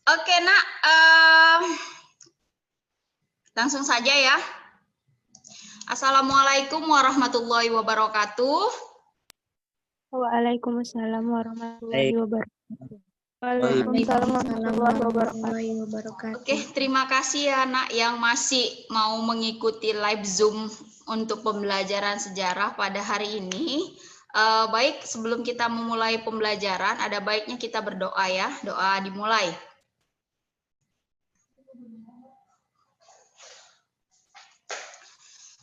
Oke, Nak. Langsung saja ya. Assalamualaikum warahmatullahi wabarakatuh. Waalaikumsalam warahmatullahi wabarakatuh. Waalaikumsalam warahmatullahi wabarakatuh. Oke, terima kasih ya, Nak, yang masih mau mengikuti live Zoom untuk pembelajaran sejarah pada hari ini. Baik, sebelum kita memulai pembelajaran, ada baiknya kita berdoa ya. Doa dimulai.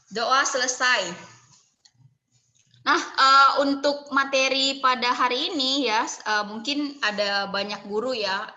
Doa selesai. Nah, untuk materi pada hari ini ya, mungkin ada banyak guru ya,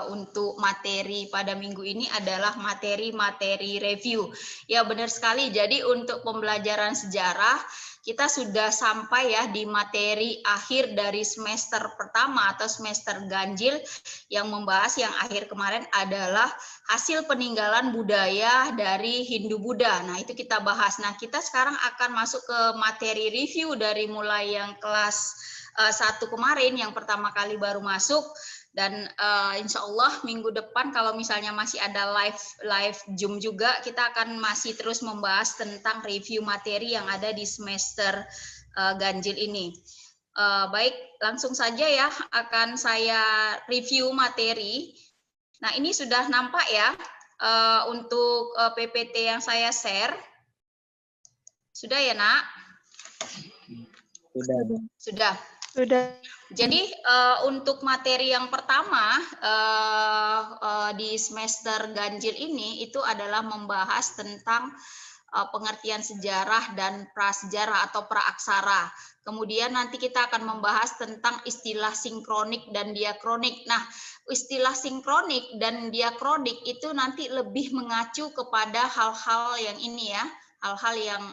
untuk materi pada minggu ini adalah materi-materi review. Ya, benar sekali. Jadi untuk pembelajaran sejarah, kita sudah sampai ya di materi akhir dari semester pertama atau semester ganjil yang membahas yang akhir kemarin adalah hasil peninggalan budaya dari Hindu-Buddha. Nah, itu kita bahas. Nah, kita sekarang akan masuk ke materi review dari mulai yang kelas 1 kemarin, yang pertama kali baru masuk. Dan insya Allah minggu depan kalau misalnya masih ada live Zoom juga, kita akan masih terus membahas tentang review materi yang ada di semester ganjil ini. Baik, langsung saja ya akan saya review materi. Nah, ini sudah nampak ya untuk PPT yang saya share. Sudah ya, Nak? Sudah. Jadi untuk materi yang pertama di semester ganjil ini itu adalah membahas tentang pengertian sejarah dan prasejarah atau praaksara. Kemudian nanti kita akan membahas tentang istilah sinkronik dan diakronik. Nah, istilah sinkronik dan diakronik itu nanti lebih mengacu kepada hal-hal yang ini ya, hal-hal yang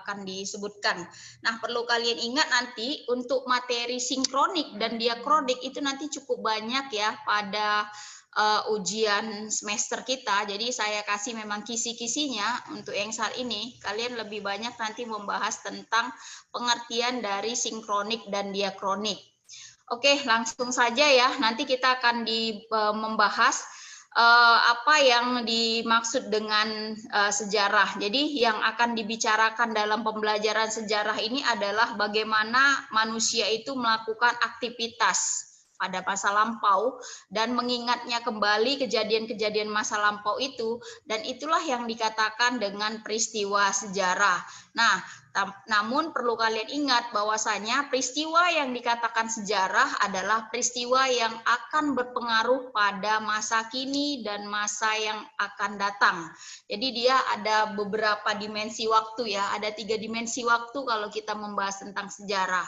akan disebutkan. Nah, perlu kalian ingat nanti untuk materi sinkronik dan diakronik itu nanti cukup banyak ya pada ujian semester kita. Jadi saya kasih memang kisi-kisinya untuk yang saat ini. Kalian lebih banyak nanti membahas tentang pengertian dari sinkronik dan diakronik. Oke, langsung saja ya. Nanti kita akan membahas apa yang dimaksud dengan sejarah. Jadi yang akan dibicarakan dalam pembelajaran sejarah ini adalah bagaimana manusia itu melakukan aktivitas pada masa lampau dan mengingatnya kembali kejadian-kejadian masa lampau itu, dan itulah yang dikatakan dengan peristiwa sejarah. Nah, namun perlu kalian ingat bahwasanya peristiwa yang dikatakan sejarah adalah peristiwa yang akan berpengaruh pada masa kini dan masa yang akan datang. Jadi dia ada beberapa dimensi waktu ya, ada 3 dimensi waktu kalau kita membahas tentang sejarah.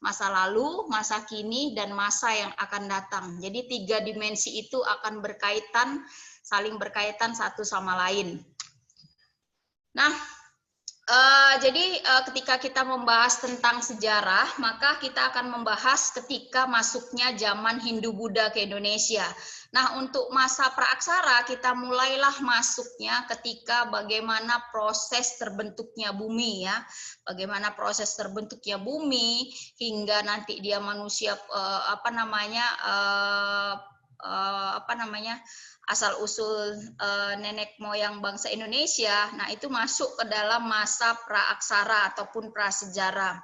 Masa lalu, masa kini, dan masa yang akan datang. Jadi 3 dimensi itu akan berkaitan, saling berkaitan satu sama lain. Nah, jadi ketika kita membahas tentang sejarah, maka kita akan membahas ketika masuknya zaman Hindu-Buddha ke Indonesia. Nah, untuk masa praaksara kita mulailah masuknya ketika bagaimana proses terbentuknya bumi ya. Bagaimana proses terbentuknya bumi hingga nanti dia manusia asal-usul nenek moyang bangsa Indonesia. Nah, itu masuk ke dalam masa praaksara ataupun prasejarah.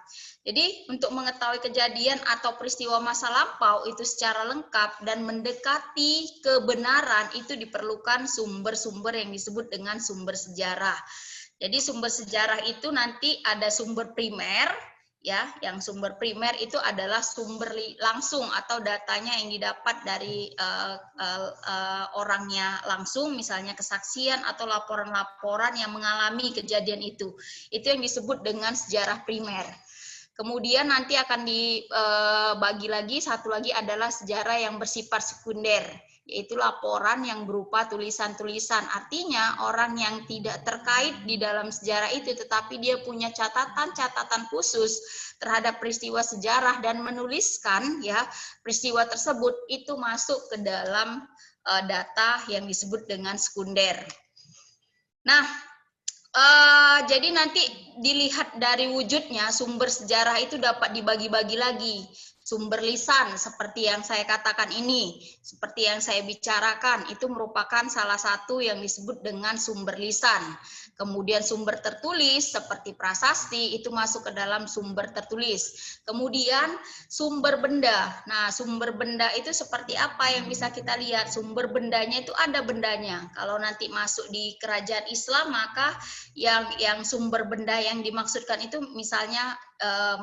Jadi, untuk mengetahui kejadian atau peristiwa masa lampau itu secara lengkap dan mendekati kebenaran itu diperlukan sumber-sumber yang disebut dengan sumber sejarah. Jadi, sumber sejarah itu nanti ada sumber primer, ya, yang sumber primer itu adalah sumber langsung atau datanya yang didapat dari orangnya langsung, misalnya kesaksian atau laporan-laporan yang mengalami kejadian itu. Itu yang disebut dengan sejarah primer. Kemudian nanti akan dibagi lagi, satu lagi adalah sejarah yang bersifat sekunder, yaitu laporan yang berupa tulisan-tulisan. Artinya orang yang tidak terkait di dalam sejarah itu, tetapi dia punya catatan-catatan khusus terhadap peristiwa sejarah dan menuliskan ya peristiwa tersebut, itu masuk ke dalam data yang disebut dengan sekunder. Nah, jadi nanti dilihat dari wujudnya, sumber sejarah itu dapat dibagi-bagi lagi. Sumber lisan seperti yang saya katakan ini, seperti yang saya bicarakan, itu merupakan salah satu yang disebut dengan sumber lisan. Kemudian sumber tertulis seperti prasasti itu masuk ke dalam sumber tertulis. Kemudian sumber benda. Nah, sumber benda itu seperti apa yang bisa kita lihat? Sumber bendanya itu ada bendanya. Kalau nanti masuk di kerajaan Islam, maka yang sumber benda yang dimaksudkan itu misalnya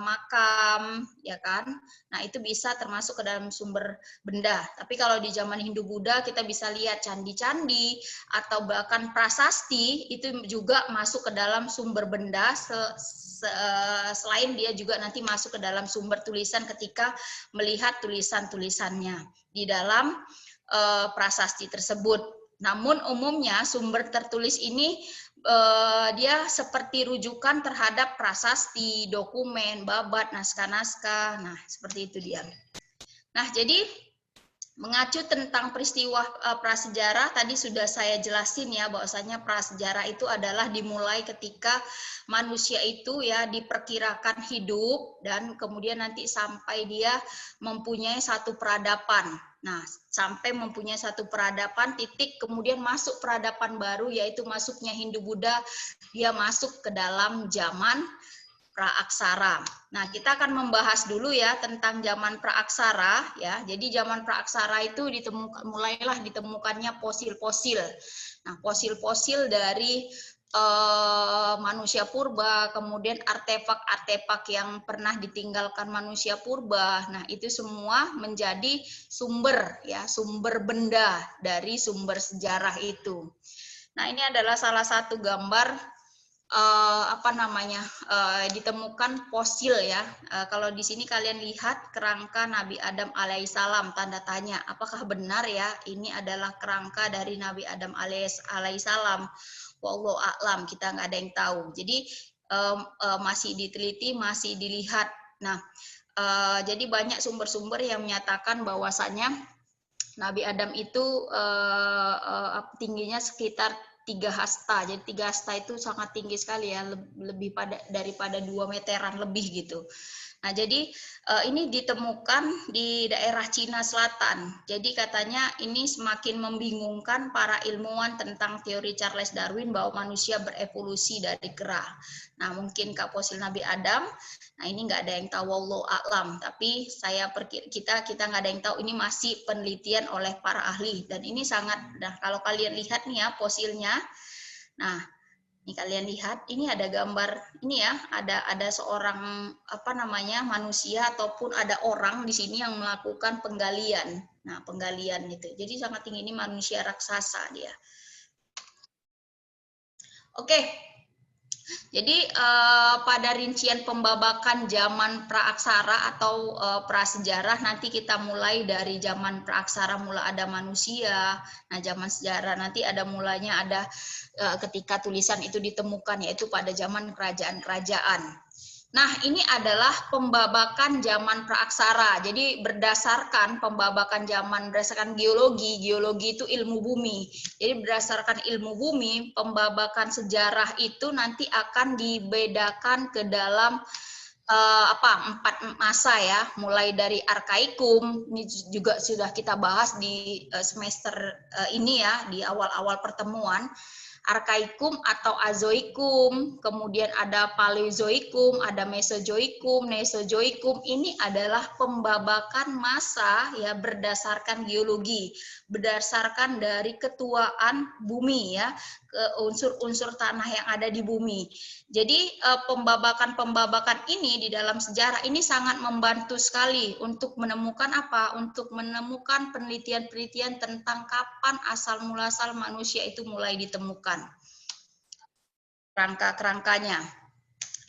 makam, ya kan? Nah, itu bisa termasuk ke dalam sumber benda. Tapi kalau di zaman Hindu-Buddha kita bisa lihat candi-candi atau bahkan prasasti itu juga masuk ke dalam sumber benda selain dia juga nanti masuk ke dalam sumber tulisan ketika melihat tulisan-tulisannya di dalam prasasti tersebut. Namun umumnya sumber tertulis ini dia seperti rujukan terhadap prasasti, dokumen, babat, naskah-naskah. Nah, seperti itu dia. Nah, jadi mengacu tentang peristiwa prasejarah tadi sudah saya jelasin ya, bahwasanya prasejarah itu adalah dimulai ketika manusia itu ya diperkirakan hidup dan kemudian nanti sampai dia mempunyai satu peradaban. Nah, sampai mempunyai satu peradaban titik kemudian masuk peradaban baru yaitu masuknya Hindu-Buddha, dia masuk ke dalam zaman praaksara. Nah, kita akan membahas dulu ya tentang zaman praaksara ya. Jadi zaman praaksara itu mulailah ditemukannya fosil-fosil. Nah, fosil-fosil dari manusia purba, kemudian artefak-artefak yang pernah ditinggalkan manusia purba. Nah, itu semua menjadi sumber ya, sumber benda dari sumber sejarah itu. Nah, ini adalah salah satu gambar ditemukan fosil ya. Kalau di sini kalian lihat kerangka Nabi Adam alaihissalam, tanda tanya, apakah benar ya ini adalah kerangka dari Nabi Adam alaihissalam? Wallahu a'lam, kita nggak ada yang tahu. Jadi masih diteliti, masih dilihat. Nah, jadi banyak sumber-sumber yang menyatakan bahwasannya Nabi Adam itu tingginya sekitar 3 hasta. Jadi 3 hasta itu sangat tinggi sekali ya, lebih daripada 2 meteran lebih gitu. Nah, jadi ini ditemukan di daerah Cina Selatan. Jadi katanya ini semakin membingungkan para ilmuwan tentang teori Charles Darwin bahwa manusia berevolusi dari kera. Nah, mungkinkah fosil Nabi Adam? Nah, ini nggak ada yang tahu, wallahu a'lam. Tapi kita nggak ada yang tahu. Ini masih penelitian oleh para ahli dan ini sangat. Nah, kalau kalian lihat nih ya fosilnya. Nah, ini kalian lihat, ini ada gambar, ini ya, ada seorang manusia ataupun ada orang di sini yang melakukan penggalian. Nah, penggalian itu. Jadi sangat tinggi, ini manusia raksasa dia. Oke. Jadi pada rincian pembabakan zaman praaksara atau prasejarah nanti kita mulai dari zaman praaksara mula ada manusia. Nah, zaman sejarah nanti ada mulanya ada ketika tulisan itu ditemukan yaitu pada zaman kerajaan-kerajaan. Nah, ini adalah pembabakan zaman praaksara. Jadi berdasarkan pembabakan zaman berdasarkan geologi itu ilmu bumi. Jadi berdasarkan ilmu bumi, pembabakan sejarah itu nanti akan dibedakan ke dalam 4 masa ya, mulai dari arkaikum, ini juga sudah kita bahas di semester ini ya, di awal-awal pertemuan. Arkaikum atau azoikum, kemudian ada paleozoikum, ada mesozoikum, nesozoikum. Ini adalah pembabakan masa ya berdasarkan geologi, berdasarkan dari ketuaan bumi ya, ke unsur-unsur tanah yang ada di bumi. Jadi pembabakan-pembabakan ini di dalam sejarah ini sangat membantu sekali untuk menemukan apa? Untuk menemukan penelitian-penelitian tentang kapan asal muasal manusia itu mulai ditemukan. Kerangka-kerangkanya.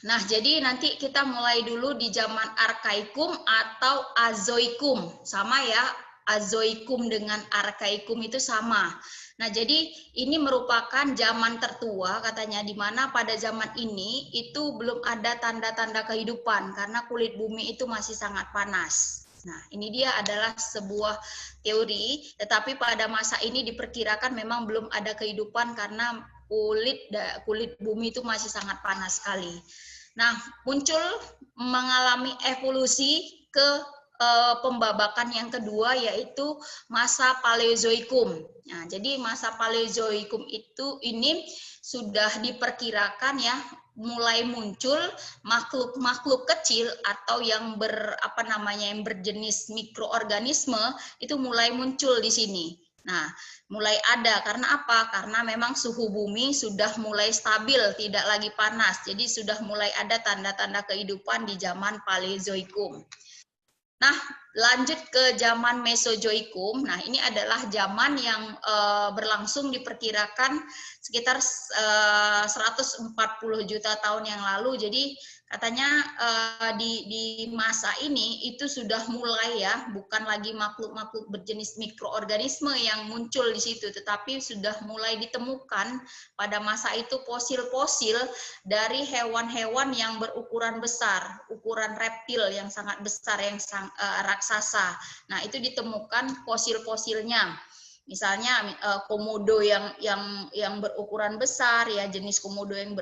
Nah, jadi nanti kita mulai dulu di zaman arkaikum atau azoikum. Sama ya, azoikum dengan arkaikum itu sama. Nah, jadi ini merupakan zaman tertua katanya, di mana pada zaman ini itu belum ada tanda-tanda kehidupan karena kulit bumi itu masih sangat panas. Nah, ini dia adalah sebuah teori, tetapi pada masa ini diperkirakan memang belum ada kehidupan karena kulit bumi itu masih sangat panas sekali. Nah, muncul mengalami evolusi ke pembabakan yang kedua yaitu masa Paleozoikum. Nah, jadi masa Paleozoikum ini sudah diperkirakan ya mulai muncul makhluk-makhluk kecil atau yang yang berjenis mikroorganisme itu mulai muncul di sini. Nah, mulai ada karena apa? Karena memang suhu bumi sudah mulai stabil, tidak lagi panas. Jadi sudah mulai ada tanda-tanda kehidupan di zaman Paleozoikum. Nah, lanjut ke zaman Mesozoikum. Nah, ini adalah zaman yang berlangsung diperkirakan sekitar 140 juta tahun yang lalu. Jadi katanya di masa ini itu sudah mulai ya, bukan lagi makhluk-makhluk berjenis mikroorganisme yang muncul di situ, tetapi sudah mulai ditemukan pada masa itu fosil-fosil dari hewan-hewan yang berukuran besar, ukuran reptil yang sangat besar, yang raksasa. Nah, itu ditemukan fosil-fosilnya. Misalnya komodo yang berukuran besar ya, jenis komodo yang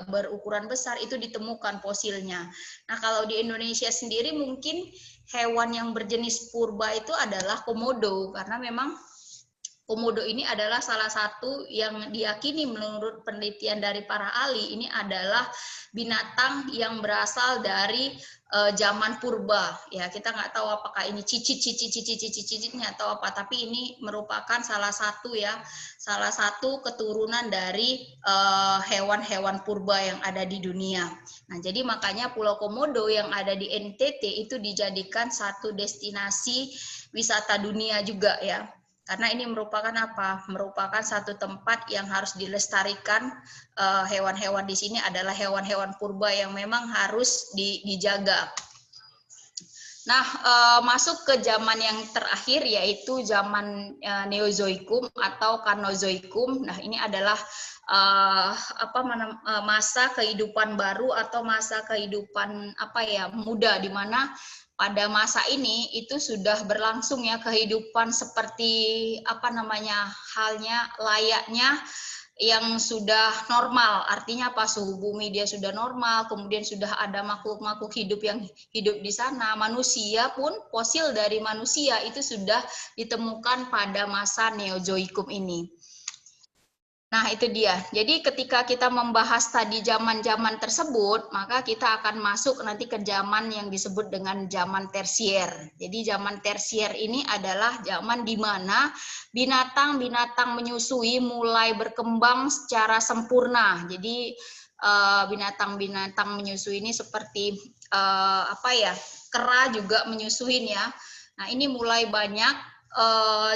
berukuran besar itu ditemukan fosilnya. Nah, kalau di Indonesia sendiri mungkin hewan yang berjenis purba itu adalah komodo, karena memang komodo ini adalah salah satu yang diyakini menurut penelitian dari para ahli, ini adalah binatang yang berasal dari zaman purba. Ya, kita nggak tahu apakah ini cicitnya atau apa, tapi ini merupakan salah satu keturunan dari hewan-hewan purba yang ada di dunia. Nah, jadi makanya Pulau Komodo yang ada di NTT itu dijadikan satu destinasi wisata dunia juga ya. Karena ini merupakan apa? Merupakan satu tempat yang harus dilestarikan. Hewan-hewan di sini adalah hewan-hewan purba yang memang harus dijaga. Nah, masuk ke zaman yang terakhir yaitu zaman Neozoikum atau Kanozoikum. Nah, ini adalah masa kehidupan baru atau masa kehidupan muda, di mana pada masa ini itu sudah berlangsung ya kehidupan seperti halnya layaknya yang sudah normal. Artinya apa? Suhu bumi dia sudah normal, kemudian sudah ada makhluk-makhluk hidup yang hidup di sana. Manusia pun, fosil dari manusia itu sudah ditemukan pada masa Neozoikum ini. Nah, itu dia. Jadi ketika kita membahas tadi zaman-zaman tersebut, maka kita akan masuk nanti ke zaman yang disebut dengan zaman tersier. Jadi zaman tersier ini adalah zaman di mana binatang-binatang menyusui mulai berkembang secara sempurna. Jadi binatang-binatang menyusui ini seperti kera juga menyusuin ya. Nah, ini mulai banyak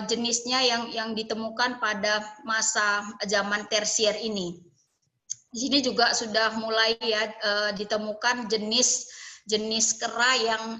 jenisnya yang ditemukan pada masa zaman tersier ini. Di sini juga sudah mulai ya ditemukan jenis kera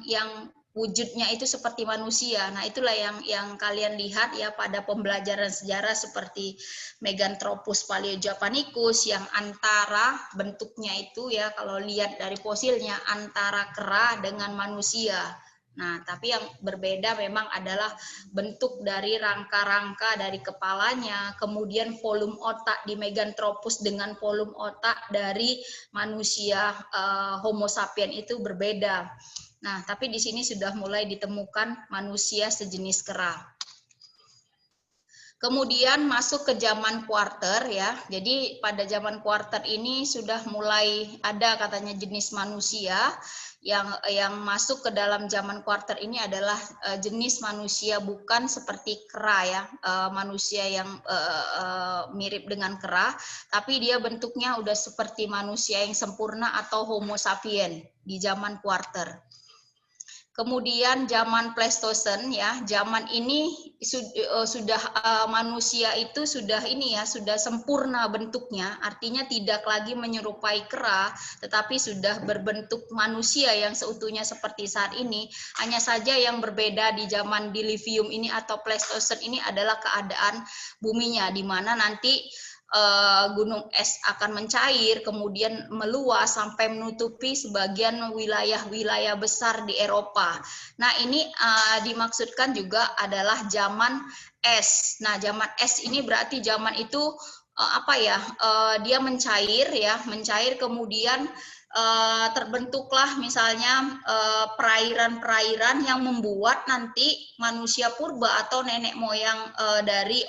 yang wujudnya itu seperti manusia. Nah, itulah yang kalian lihat ya pada pembelajaran sejarah seperti Meganthropus paleojapanicus yang antara bentuknya itu ya kalau lihat dari fosilnya antara kera dengan manusia. Nah, tapi yang berbeda memang adalah bentuk dari rangka-rangka dari kepalanya, kemudian volume otak di Meganthropus dengan volume otak dari manusia Homo sapien itu berbeda. Nah, tapi di sini sudah mulai ditemukan manusia sejenis kera. Kemudian masuk ke zaman Quarter ya. Jadi pada zaman Quarter ini sudah mulai ada katanya jenis manusia yang masuk ke dalam zaman Quarter ini adalah jenis manusia bukan seperti kera ya, manusia yang mirip dengan kera, tapi dia bentuknya udah seperti manusia yang sempurna atau Homo sapien di zaman Quarter. Kemudian zaman Pleistosen ya, zaman ini sudah manusia itu sudah sempurna bentuknya, artinya tidak lagi menyerupai kera, tetapi sudah berbentuk manusia yang seutuhnya seperti saat ini. Hanya saja yang berbeda di zaman Diluvium ini atau Pleistosen ini adalah keadaan buminya, di mana nanti gunung es akan mencair, kemudian meluas sampai menutupi sebagian wilayah-wilayah besar di Eropa. Nah, ini dimaksudkan juga adalah zaman es. Nah, zaman es ini berarti zaman itu dia mencair kemudian terbentuklah misalnya perairan-perairan yang membuat nanti manusia purba atau nenek moyang dari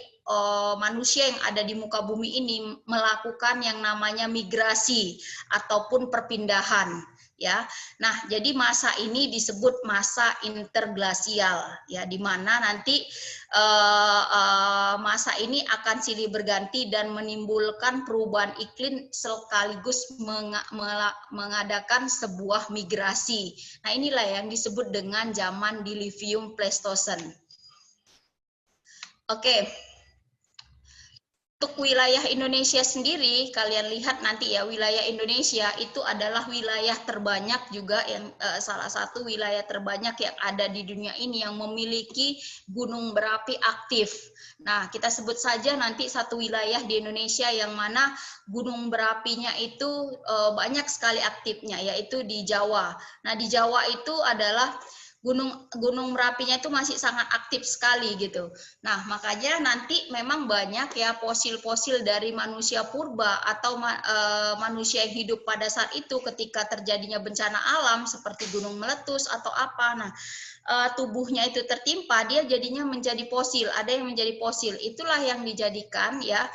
manusia yang ada di muka bumi ini melakukan yang namanya migrasi ataupun perpindahan. Ya, nah jadi masa ini disebut masa interglasial, ya, di mana nanti masa ini akan silih berganti dan menimbulkan perubahan iklim sekaligus mengadakan sebuah migrasi. Nah inilah yang disebut dengan zaman Diluvium Pleistocene. Oke. Untuk wilayah Indonesia sendiri, kalian lihat nanti ya, wilayah Indonesia itu adalah wilayah terbanyak juga yang salah satu wilayah terbanyak yang ada di dunia ini yang memiliki gunung berapi aktif. Nah, kita sebut saja nanti satu wilayah di Indonesia yang mana gunung berapinya itu banyak sekali aktifnya, yaitu di Jawa. Nah, di Jawa itu adalah gunung Merapinya itu masih sangat aktif sekali gitu. Nah, makanya nanti memang banyak ya fosil-fosil dari manusia purba atau manusia yang hidup pada saat itu ketika terjadinya bencana alam seperti gunung meletus atau apa. Nah, tubuhnya itu tertimpa, dia jadinya menjadi fosil. Ada yang menjadi fosil. Itulah yang dijadikan ya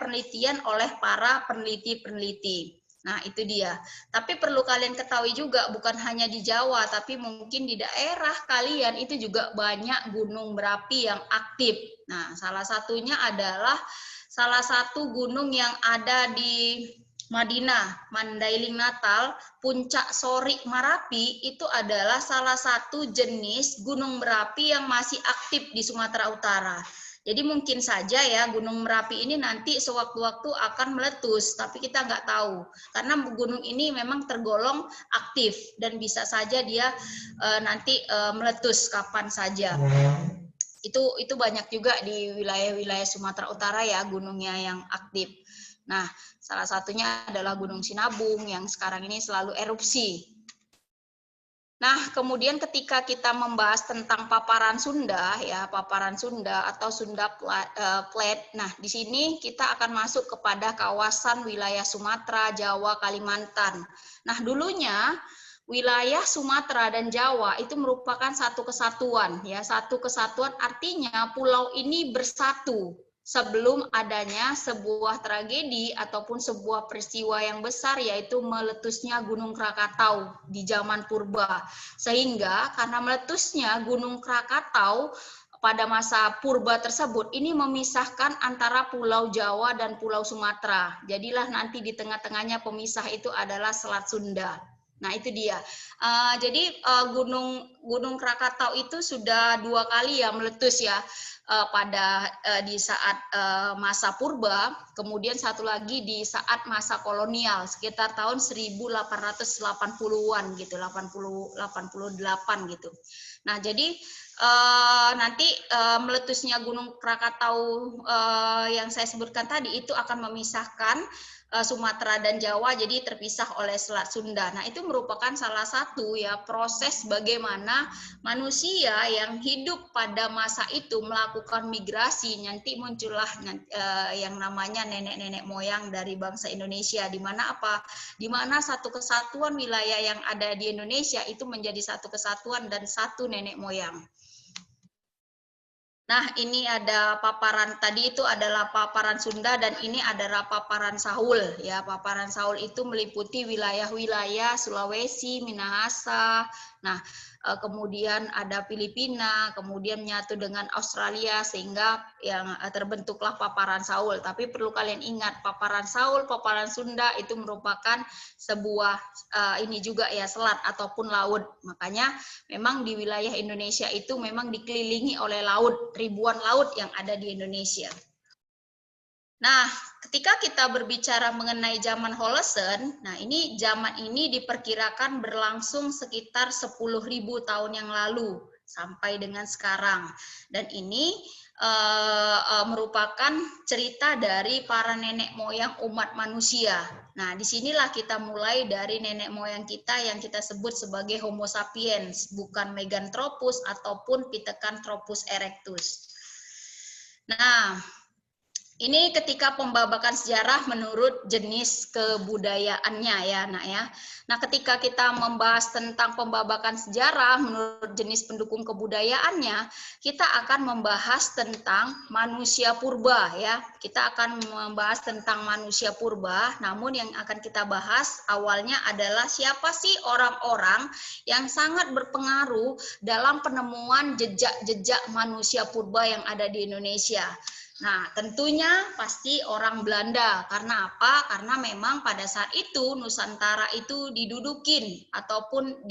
penelitian oleh para peneliti-peneliti. Nah, itu dia. Tapi perlu kalian ketahui juga, bukan hanya di Jawa, tapi mungkin di daerah kalian itu juga banyak gunung berapi yang aktif. Nah, salah satunya adalah salah satu gunung yang ada di Madinah, Mandailing Natal, Puncak Sorik Marapi, itu adalah salah satu jenis gunung berapi yang masih aktif di Sumatera Utara. Jadi mungkin saja ya Gunung Merapi ini nanti sewaktu-waktu akan meletus, tapi kita nggak tahu. Karena gunung ini memang tergolong aktif dan bisa saja dia nanti meletus kapan saja. Itu banyak juga di wilayah-wilayah Sumatera Utara ya gunungnya yang aktif. Nah, salah satunya adalah Gunung Sinabung yang sekarang ini selalu erupsi. Nah, kemudian ketika kita membahas tentang paparan Sunda, ya paparan Sunda atau Sunda Plate, nah di sini kita akan masuk kepada kawasan wilayah Sumatera, Jawa, Kalimantan. Nah, dulunya wilayah Sumatera dan Jawa itu merupakan satu kesatuan, ya satu kesatuan artinya pulau ini bersatu. Sebelum adanya sebuah tragedi ataupun sebuah peristiwa yang besar yaitu meletusnya Gunung Krakatau di zaman purba. Sehingga karena meletusnya Gunung Krakatau pada masa purba tersebut ini memisahkan antara Pulau Jawa dan Pulau Sumatera. Jadilah nanti di tengah-tengahnya pemisah itu adalah Selat Sunda. Nah itu dia. Jadi Gunung Krakatau itu sudah 2 kali ya meletus ya. Pada di saat masa purba, kemudian satu lagi di saat masa kolonial sekitar tahun 1880-an gitu, 88 gitu. Nah, jadi nanti meletusnya Gunung Krakatau yang saya sebutkan tadi itu akan memisahkan Sumatera dan Jawa jadi terpisah oleh Selat Sunda. Nah, itu merupakan salah satu ya proses bagaimana manusia yang hidup pada masa itu melakukan migrasi, nanti muncullah yang namanya nenek-nenek moyang dari bangsa Indonesia, di mana apa? Di mana satu kesatuan wilayah yang ada di Indonesia itu menjadi satu kesatuan dan satu nenek moyang. Nah, ini ada paparan tadi itu adalah paparan Sunda dan ini adalah paparan Sahul ya. Paparan Sahul itu meliputi wilayah-wilayah Sulawesi, Minahasa. Nah, kemudian ada Filipina, kemudian menyatu dengan Australia sehingga yang terbentuklah paparan Sahul. Tapi perlu kalian ingat paparan Sahul, paparan Sunda itu merupakan sebuah ini juga ya selat ataupun laut. Makanya memang di wilayah Indonesia itu memang dikelilingi oleh laut, ribuan laut yang ada di Indonesia. Nah, ketika kita berbicara mengenai zaman Holocene, nah ini zaman ini diperkirakan berlangsung sekitar 10.000 tahun yang lalu sampai dengan sekarang. Dan ini merupakan cerita dari para nenek moyang umat manusia. Nah, disinilah kita mulai dari nenek moyang kita yang kita sebut sebagai Homo sapiens, bukan Meganthropus ataupun Pithecanthropus erectus. Nah, Ini ketika pembabakan sejarah menurut jenis kebudayaannya ya, Nak ya. Nah, ketika kita membahas tentang pembabakan sejarah menurut jenis pendukung kebudayaannya, kita akan membahas tentang manusia purba ya. Kita akan membahas tentang manusia purba, namun yang akan kita bahas awalnya adalah siapa sih orang-orang yang sangat berpengaruh dalam penemuan jejak-jejak manusia purba yang ada di Indonesia. Nah, tentunya pasti orang Belanda. Karena apa? Karena memang pada saat itu Nusantara itu didudukin ataupun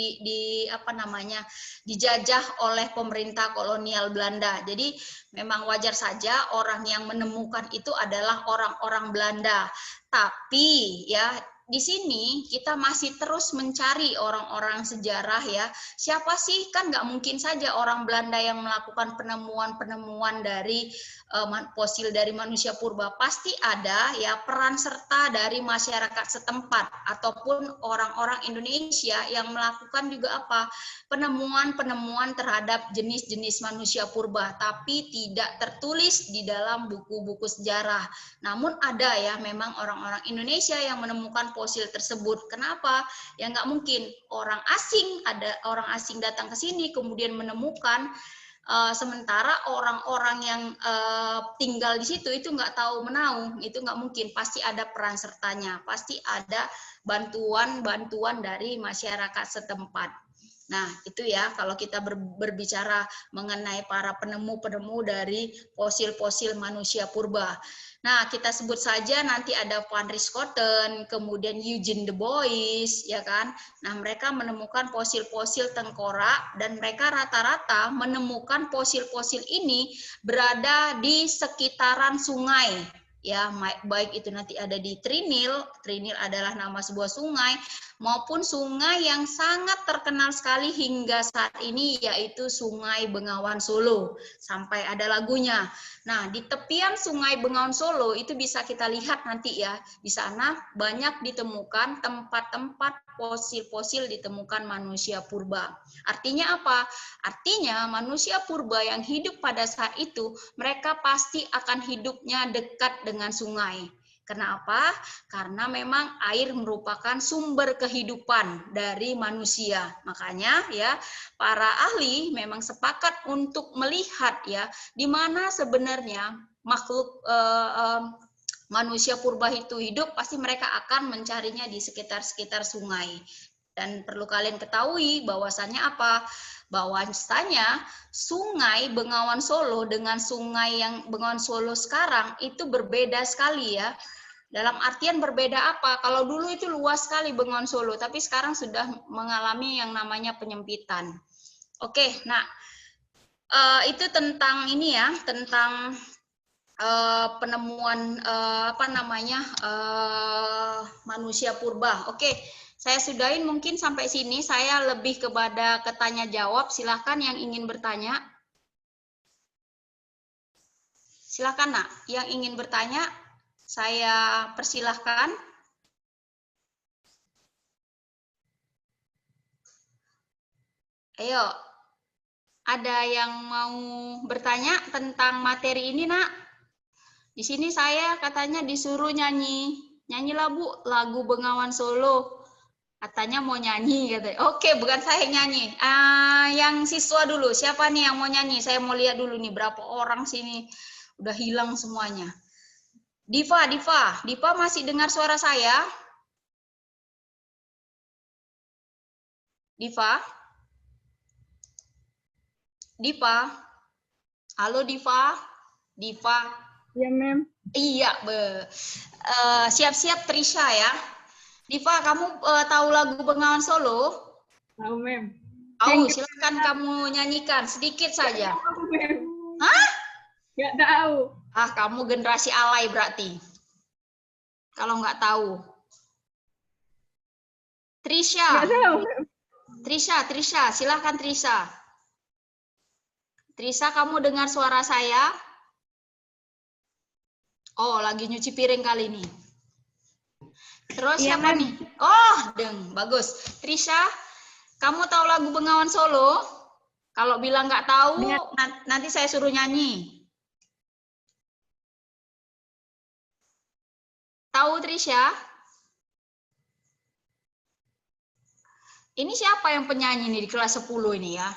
dijajah oleh pemerintah kolonial Belanda. Jadi memang wajar saja orang yang menemukan itu adalah orang-orang Belanda. Tapi ya di sini kita masih terus mencari orang-orang sejarah ya. Siapa sih? Kan nggak mungkin saja orang Belanda yang melakukan penemuan-penemuan dari fosil dari manusia purba. Pasti ada ya peran serta dari masyarakat setempat ataupun orang-orang Indonesia yang melakukan juga apa? Penemuan-penemuan terhadap jenis-jenis manusia purba, tapi tidak tertulis di dalam buku-buku sejarah. Namun ada ya memang orang-orang Indonesia yang menemukan fosil tersebut. Kenapa? Ya nggak mungkin orang asing datang ke sini kemudian menemukan, sementara orang-orang yang tinggal di situ itu nggak tahu menau, itu nggak mungkin. Pasti ada peran sertanya, pasti ada bantuan-bantuan dari masyarakat setempat. Nah, itu ya kalau kita berbicara mengenai para penemu-penemu dari fosil-fosil manusia purba. Nah, kita sebut saja nanti ada Van Riskoten, kemudian Eugene de Bois, ya kan? Nah, mereka menemukan fosil-fosil tengkorak dan mereka rata-rata menemukan fosil-fosil ini berada di sekitaran sungai. Ya, baik itu nanti ada di Trinil adalah nama sebuah sungai, maupun sungai yang sangat terkenal sekali hingga saat ini yaitu Sungai Bengawan Solo, sampai ada lagunya. Nah, di tepian Sungai Bengawan Solo itu bisa kita lihat nanti ya, di sana banyak ditemukan tempat-tempat fosil-fosil ditemukan manusia purba. Artinya apa? Artinya manusia purba yang hidup pada saat itu, mereka pasti akan hidupnya dekat dengan sungai. Kenapa? Karena memang air merupakan sumber kehidupan dari manusia. Makanya ya, para ahli memang sepakat untuk melihat ya, di mana sebenarnya makhluk manusia purba itu hidup, pasti mereka akan mencarinya di sekitar-sekitar sungai. Dan perlu kalian ketahui bahwasannya apa? Bahwasanya sungai Bengawan Solo dengan sungai yang Bengawan Solo sekarang itu berbeda sekali ya. Dalam artian berbeda apa? Kalau dulu itu luas sekali Bengawan Solo, tapi sekarang sudah mengalami yang namanya penyempitan. Oke, nah itu tentang ini ya, tentang penemuan manusia purba. Oke, saya sudahin mungkin sampai sini. Saya lebih kepada ketanya jawab. Silahkan yang ingin bertanya. Silahkan Nak, yang ingin bertanya saya persilahkan. Ayo, ada yang mau bertanya tentang materi ini Nak? Di sini saya katanya disuruh nyanyi. Nyanyilah Bu, lagu Bengawan Solo. Katanya mau nyanyi. Katanya. Oke, bukan saya nyanyi. Yang siswa dulu. Siapa nih yang mau nyanyi? Saya mau lihat dulu nih berapa orang sini. Udah hilang semuanya. Diva masih dengar suara saya? Diva? Halo Diva? Ya, Mem. Iya, siap-siap Trisha ya. Diva, kamu tahu lagu Bengawan Solo? Tahu, Mem. Tahu, silakan kamu nyanyikan sedikit saja. Tahu, Mem. Hah? Nggak tahu. Kamu generasi alay berarti. Kalau nggak tahu. Trisha. Nggak tahu. Trisha, silakan Trisha. Trisha, kamu dengar suara saya? Oh, lagi nyuci piring kali ini. Terus Iya, siapa Mem. nih? Oh, bagus. Trisha, kamu tahu lagu Bengawan Solo? Kalau bilang nggak tahu, nanti saya suruh nyanyi. Tahu Trisha? Ini siapa yang penyanyi nih di kelas 10 ini ya?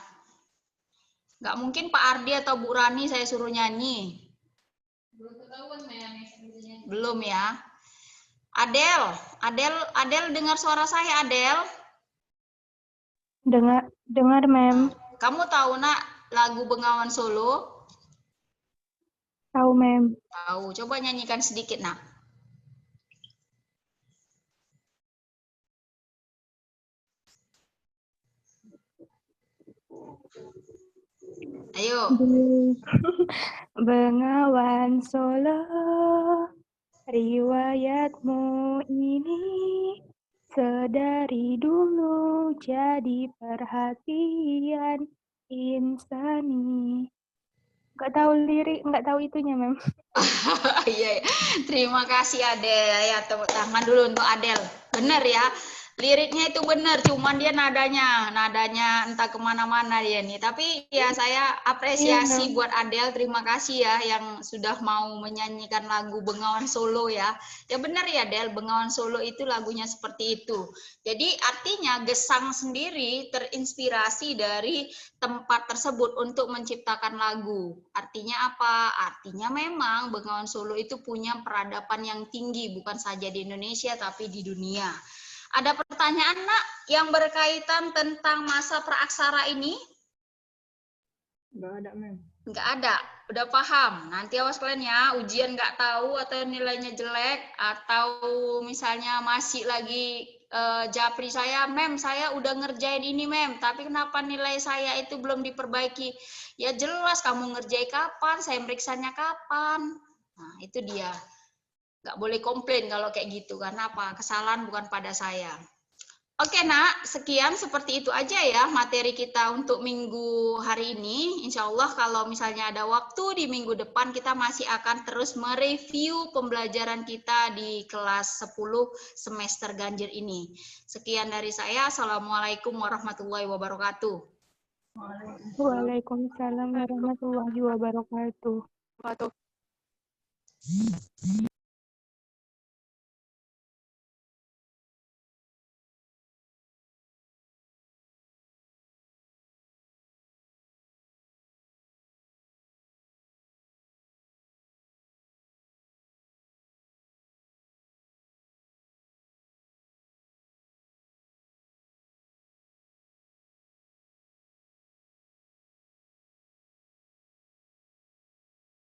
Nggak mungkin Pak Ardi atau Bu Rani saya suruh nyanyi. Belum ketahuan belum ya. Adel dengar suara saya, Adel? Dengar, Mem. Kamu tahu nak lagu Bengawan Solo? Tahu, Mem. Tahu. Coba nyanyikan sedikit, nak. Ayo. Bengawan Solo, riwayatmu ini sedari dulu jadi perhatian insani. Nggak tahu lirik, nggak tahu itunya, Mem. Iya, terima kasih Adel. Ya, tepuk tangan dulu untuk Adel. Benar ya, liriknya itu benar. Cuman dia nadanya entah kemana-mana dia nih. Tapi ya saya apresiasi buat Adel. Terima kasih ya yang sudah mau menyanyikan lagu Bengawan Solo ya. Ya benar ya Adel, Bengawan Solo itu lagunya seperti itu. Jadi artinya Gesang sendiri terinspirasi dari tempat tersebut untuk menciptakan lagu. Artinya apa? Artinya memang Bengawan Solo itu punya peradaban yang tinggi, bukan saja di Indonesia tapi di dunia. Ada pertanyaan nak yang berkaitan tentang masa praaksara ini? Nggak ada, Mem. Nggak ada, udah paham. Nanti awas kalian ya, ujian nggak tahu atau nilainya jelek, atau misalnya masih lagi japri saya, Mem, saya udah ngerjain ini, Mem, tapi kenapa nilai saya itu belum diperbaiki? Ya jelas, kamu ngerjain kapan, saya meriksanya kapan. Nah, itu dia. Nggak boleh komplain kalau kayak gitu, karena apa? Kesalahan bukan pada saya. Oke nak, sekian seperti itu aja ya materi kita untuk minggu hari ini. Insya Allah kalau misalnya ada waktu di minggu depan kita masih akan terus mereview pembelajaran kita di kelas 10 semester ganjil ini. Sekian dari saya. Assalamualaikum warahmatullahi wabarakatuh. Waalaikumsalam warahmatullahi wabarakatuh.